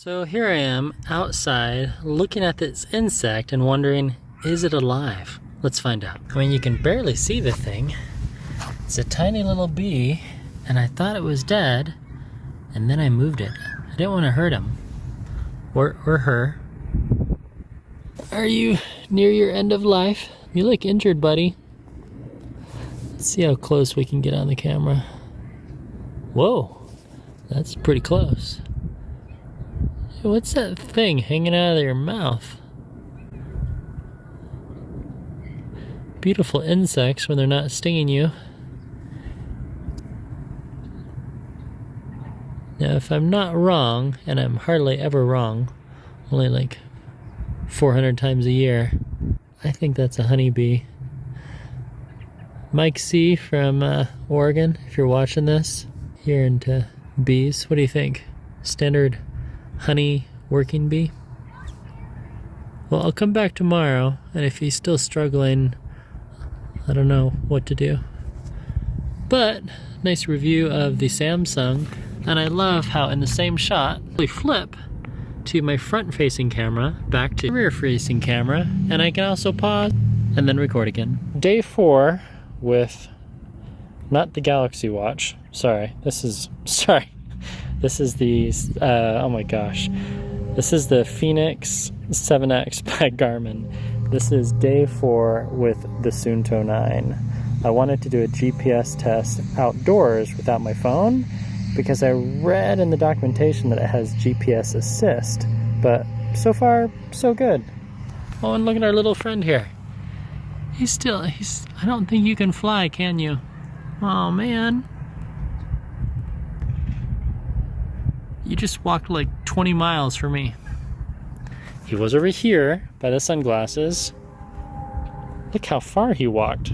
So here I am outside looking at this insect and wondering, is it alive? Let's find out. I mean, you can barely see the thing. It's a tiny little bee, and I thought it was dead, and then I moved it. I didn't want to hurt him or her. Are you near your end of life? You look injured, buddy. Let's see how close we can get on the camera. Whoa, that's pretty close. Hey, what's that thing hanging out of your mouth? Beautiful insects when they're not stinging you. Now, if I'm not wrong, and I'm hardly ever wrong, only like 400 times a year, I think that's a honeybee. Mike C. from Oregon, if you're watching this, you're into bees. What do you think? Standard honey working bee? Well, I'll come back tomorrow, and if he's still struggling, I don't know what to do. But, nice review of the Samsung, and I love how in the same shot, we flip to my front-facing camera, back to rear-facing camera, and I can also pause and then record again. Day 4 with, not the Galaxy watch, this is the, oh my gosh, this is the Phoenix 7X by Garmin. This is day 4 with the Suunto 9. I wanted to do a GPS test outdoors without my phone because I read in the documentation that it has GPS assist, but so far, so good. Oh, and look at our little friend here. I don't think you can fly, can you? Oh man. You just walked like 20 miles for me. He was over here by the sunglasses. Look how far he walked.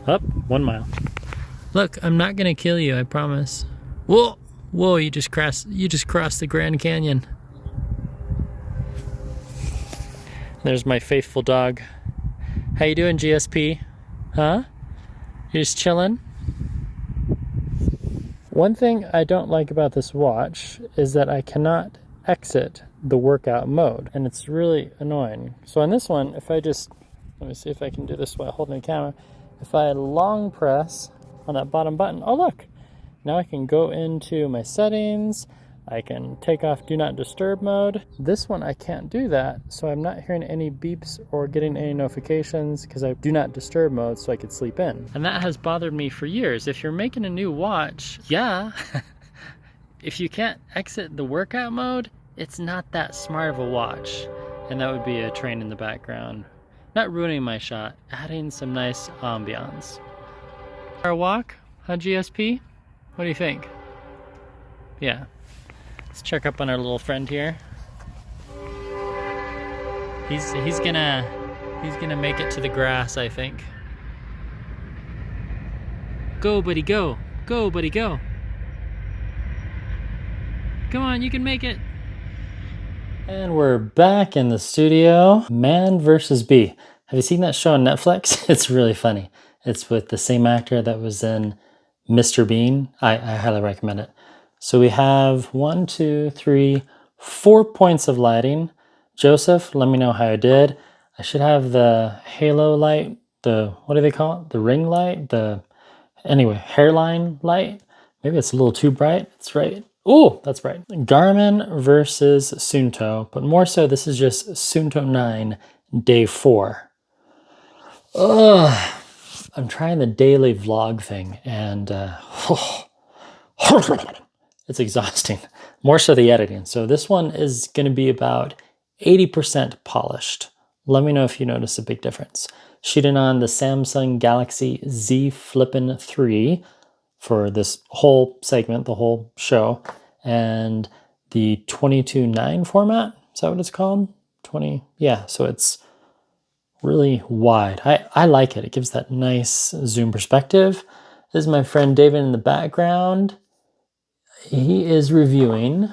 Up, 1 mile. Look, I'm not gonna kill you, I promise. Whoa, whoa! You just crossed the Grand Canyon. There's my faithful dog. How you doing, GSP? Huh? You just chilling? One thing I don't like about this watch is that I cannot exit the workout mode, and it's really annoying. So on this one, if I just, let me see if I can do this while holding the camera. If I long press on that bottom button, oh look, now I can go into my settings, I can take off do not disturb mode. This one I can't do that, so I'm not hearing any beeps or getting any notifications because I do not disturb mode so I could sleep in. And that has bothered me for years. If you're making a new watch, yeah, if you can't exit the workout mode, it's not that smart of a watch. And that would be a train in the background. Not ruining my shot, adding some nice ambiance. Our walk, huh, GSP? What do you think? Yeah. Let's check up on our little friend here. He's gonna make it to the grass, I think. Go, buddy, go. Go, buddy, go. Come on, you can make it. And we're back in the studio. Man versus Bee. Have you seen that show on Netflix? It's really funny. It's with the same actor that was in Mr. Bean. I highly recommend it. So we have 1, 2, 3, 4 points of lighting. Joseph, let me know how I did. I should have the halo light, what do they call it? The ring light, anyway, hairline light. Maybe it's a little too bright. It's right. Oh, that's bright. Garmin versus Suunto, but more so this is just Suunto 9 day 4. Ugh, I'm trying the daily vlog thing and it's exhausting. More so the editing. So this one is going to be about 80% polished. Let me know if you notice a big difference. Shooting on the Samsung Galaxy Z Flip3 for this whole segment, the whole show, and the 22:9 format. Is that what it's called? 20, yeah, so it's really wide. I like it. It gives that nice zoom perspective. This is my friend David in the background. He is reviewing,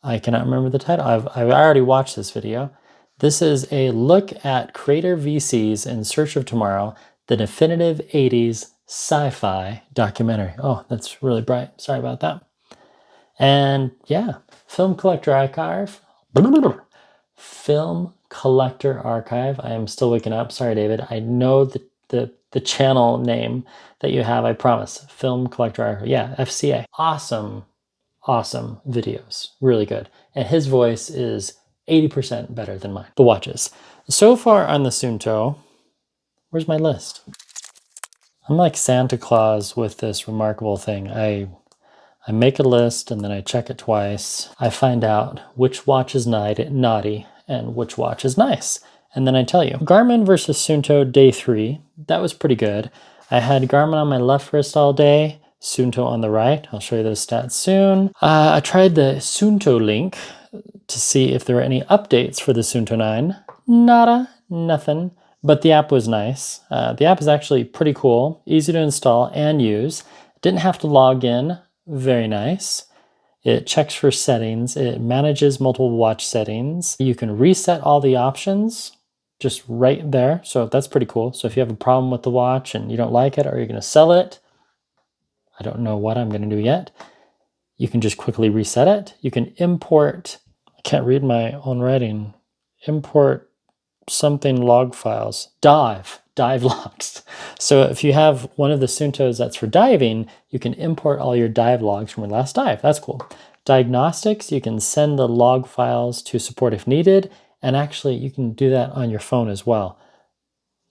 I cannot remember the title. I've already watched this video. This is a look at creator VCs in search of tomorrow. the definitive 80s sci-fi documentary. Oh, that's really bright. Sorry about that. And yeah, Film Collector Archive. Film Collector Archive. I am still waking up. Sorry, David. I know the channel name that you have, I promise. Film Collector Archive. Yeah, FCA. Awesome, awesome videos. Really good. And his voice is 80% better than mine. The watches. So far on the Suunto, where's my list? I'm like Santa Claus with this remarkable thing. I make a list and then I check it twice. I find out which watch is naughty and which watch is nice. And then I tell you. Garmin versus Suunto day 3. That was pretty good. I had Garmin on my left wrist all day, Suunto on the right. I'll show you those stats soon. I tried the Suunto link to see if there were any updates for the Suunto 9. Nada, nothing. But the app was nice. The app is actually pretty cool, easy to install and use. Didn't have to log in. Very nice. It checks for settings. It manages multiple watch settings. You can reset all the options just right there. So that's pretty cool. So if you have a problem with the watch and you don't like it or you're going to sell it, I don't know what I'm going to do yet, you can just quickly reset it. You can import, I can't read my own writing, import something log files, dive logs. So if you have one of the Suuntos that's for diving, you can import all your dive logs from your last dive. That's cool. Diagnostics, you can send the log files to support if needed, and actually you can do that on your phone as well.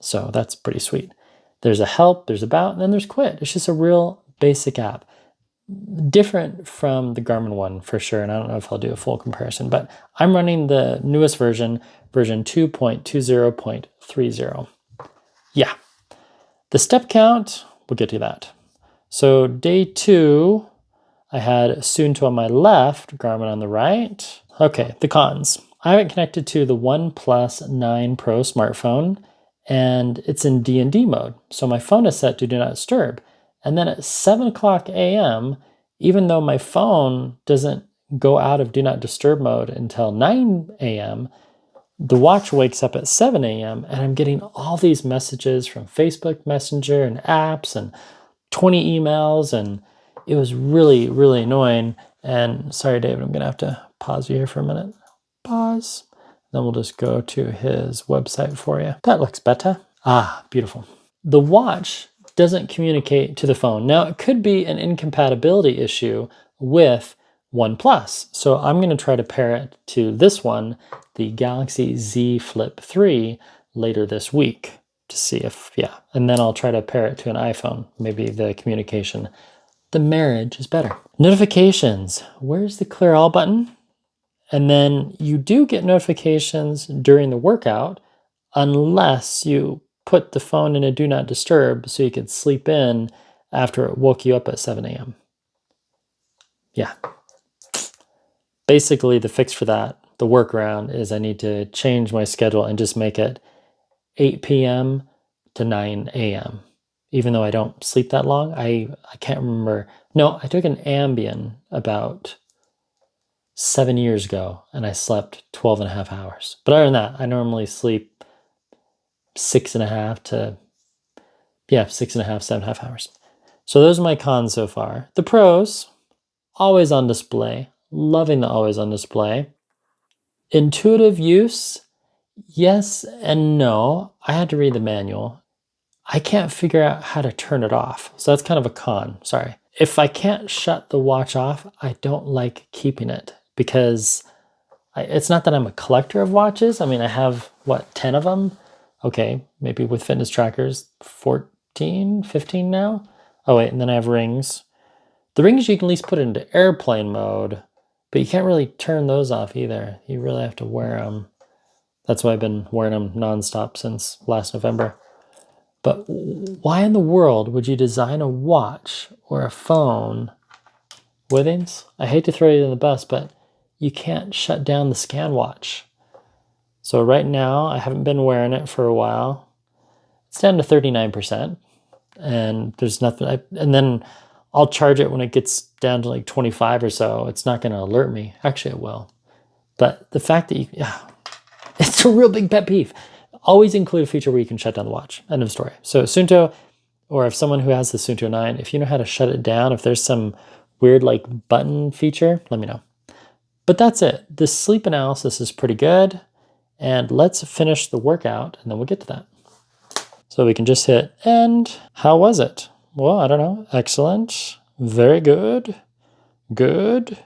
So that's pretty sweet. There's a help, there's about, and then there's quit. It's just a real basic app. Different from the Garmin one for sure, and I don't know if I'll do a full comparison, but I'm running the newest version 2.20.30. Yeah. The step count, we'll get to that. So day 2, I had Suunto on my left, Garmin on the right. Okay, the cons. I have it connected to the OnePlus 9 Pro smartphone, and it's in D&D mode. So my phone is set to Do Not Disturb. And then at 7 o'clock a.m., even though my phone doesn't go out of Do Not Disturb mode until 9 a.m., the watch wakes up at 7 a.m. and I'm getting all these messages from Facebook Messenger and apps and 20 emails, and it was really, really annoying. And sorry, David, I'm going to have to pause you here for a minute. Pause. Then we'll just go to his website for you. That looks better. Ah, beautiful. The watch doesn't communicate to the phone. Now, it could be an incompatibility issue with OnePlus. So I'm going to try to pair it to this one, the Galaxy Z Flip3, later this week to see if, yeah. And then I'll try to pair it to an iPhone. Maybe the communication, the marriage is better. Notifications. Where's the clear all button? And then you do get notifications during the workout unless you put the phone in a Do Not Disturb so you could sleep in after it woke you up at 7 a.m. Yeah. Basically, the fix for that, the workaround, is I need to change my schedule and just make it 8 p.m. to 9 a.m. Even though I don't sleep that long. I can't remember. No, I took an Ambien about 7 years ago, and I slept 12 and a half hours. But other than that, I normally sleep 6.5 to, 6.5, 7.5 hours. So those are my cons so far. The pros, always on display. Loving the always on display. Intuitive use, yes and no. I had to read the manual. I can't figure out how to turn it off. So that's kind of a con, sorry. If I can't shut the watch off, I don't like keeping it because it's not that I'm a collector of watches. I mean, I have, 10 of them? Okay, maybe with fitness trackers, 14, 15 now. Oh wait, and then I have rings. The rings you can at least put into airplane mode, but you can't really turn those off either. You really have to wear them. That's why I've been wearing them nonstop since last November. But why in the world would you design a watch or a phone, Withings? I hate to throw you in the bus, but you can't shut down the scan watch. So right now, I haven't been wearing it for a while. It's down to 39%, and there's nothing. And then I'll charge it when it gets down to like 25 or so. It's not going to alert me. Actually, it will. But the fact that it's a real big pet peeve. always include a feature where you can shut down the watch. End of story. So Suunto, or if someone who has the Suunto 9, if you know how to shut it down, if there's some weird like button feature, let me know. But that's it. The sleep analysis is pretty good. And let's finish the workout and then we'll get to that. So we can just hit end. How was it? Well, I don't know. Excellent. Very good. Good.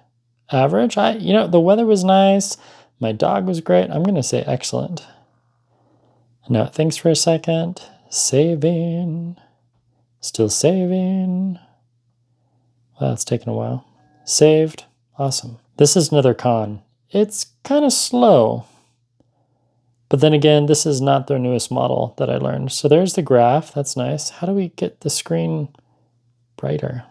Average. The weather was nice. My dog was great. I'm going to say excellent. Now, thanks for a second. Saving. Still saving. Wow, it's taken a while. Saved. Awesome. This is another con. It's kind of slow. But then again, this is not their newest model that I learned. So there's the graph. That's nice. How do we get the screen brighter?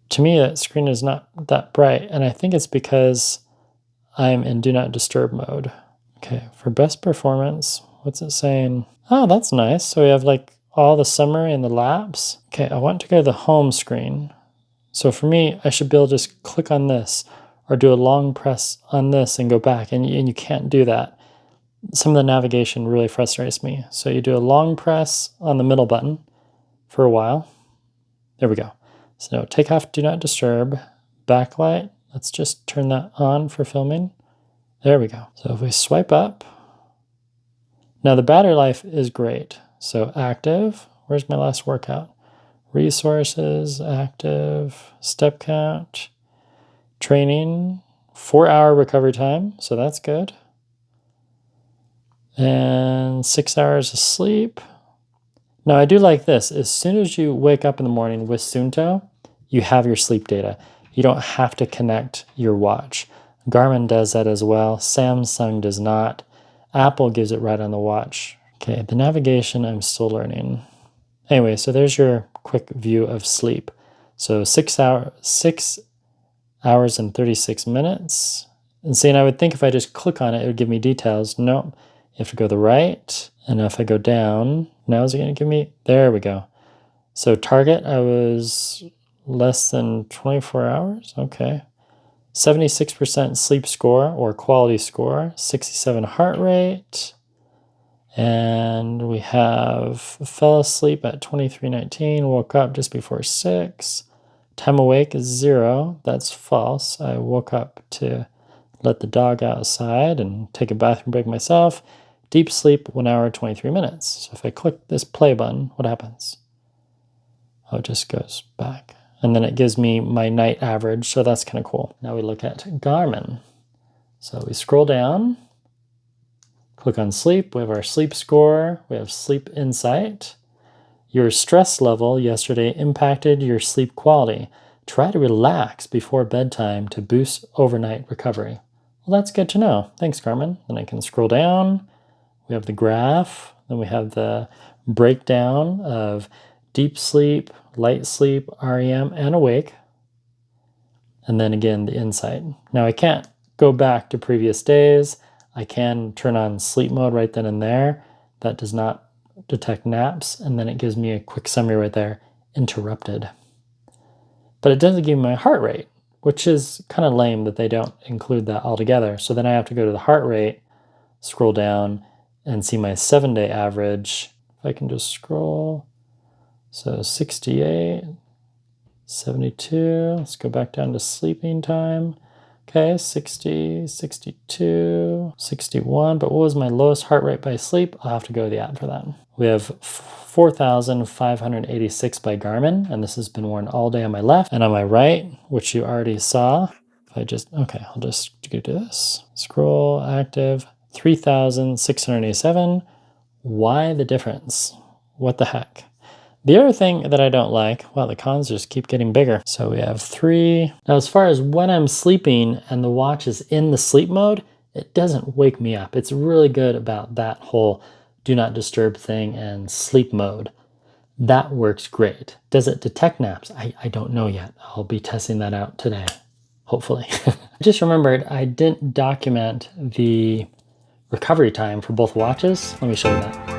To me, that screen is not that bright. And I think it's because I'm in Do Not Disturb mode. Okay, for best performance, what's it saying? Oh, that's nice. So we have like all the summary and the laps. Okay, I want to go to the home screen. So for me, I should be able to just click on this or do a long press on this and go back. And you can't do that. Some of the navigation really frustrates me. So you do a long press on the middle button for a while. There we go. So take off Do Not Disturb. Backlight. Let's just turn that on for filming. There we go. So if we swipe up. Now the battery life is great. So active. Where's my last workout? Resources, active, step count, training, 4-hour recovery time. So that's good. And 6 hours of sleep. Now I do like this. As soon as you wake up in the morning with Suunto, you have your sleep data. You don't have to connect your watch. Garmin does that as well. Samsung does not. Apple gives it right on the watch. Okay, the navigation I'm still learning. Anyway, so there's your quick view of sleep. So 6 hours and 36 minutes. And see, and I would think if I just click on it, it would give me details. Nope. You have to go to the right. And if I go down, now is it going to give me? There we go. So target, I was less than 24 hours. Okay. 76% sleep score or quality score, 67 heart rate. And we have fell asleep at 23:19, woke up just before 6. Time awake is 0. That's false. I woke up to let the dog outside and take a bathroom break myself. Deep sleep, 1 hour, 23 minutes. So if I click this play button, what happens? Oh, it just goes back. And then it gives me my night average, so that's kind of cool. Now we look at Garmin. So we scroll down, click on sleep. We have our sleep score. We have sleep insight. Your stress level yesterday impacted your sleep quality. Try to relax before bedtime to boost overnight recovery. Well, that's good to know. Thanks, Garmin. Then I can scroll down. We have the graph. Then we have the breakdown of deep sleep, light sleep, REM, and awake. And then again, the insight. Now I can't go back to previous days. I can turn on sleep mode right then and there. That does not detect naps. And then it gives me a quick summary right there, interrupted. But it doesn't give me my heart rate, which is kind of lame that they don't include that altogether. So then I have to go to the heart rate, scroll down, and see my 7-day average. If I can just scroll. So 68, 72, let's go back down to sleeping time. Okay, 60, 62, 61, but what was my lowest heart rate by sleep? I'll have to go to the app for that. We have 4,586 by Garmin, and this has been worn all day on my left and on my right, which you already saw. If I'll just do this. Scroll, active, 3,687. Why the difference? What the heck? The other thing that I don't like, well, the cons just keep getting bigger. So we have 3. Now, as far as when I'm sleeping and the watch is in the sleep mode, it doesn't wake me up. It's really good about that whole do not disturb thing and sleep mode. That works great. Does it detect naps? I don't know yet. I'll be testing that out today, hopefully. I just remembered I didn't document the recovery time for both watches. Let me show you that.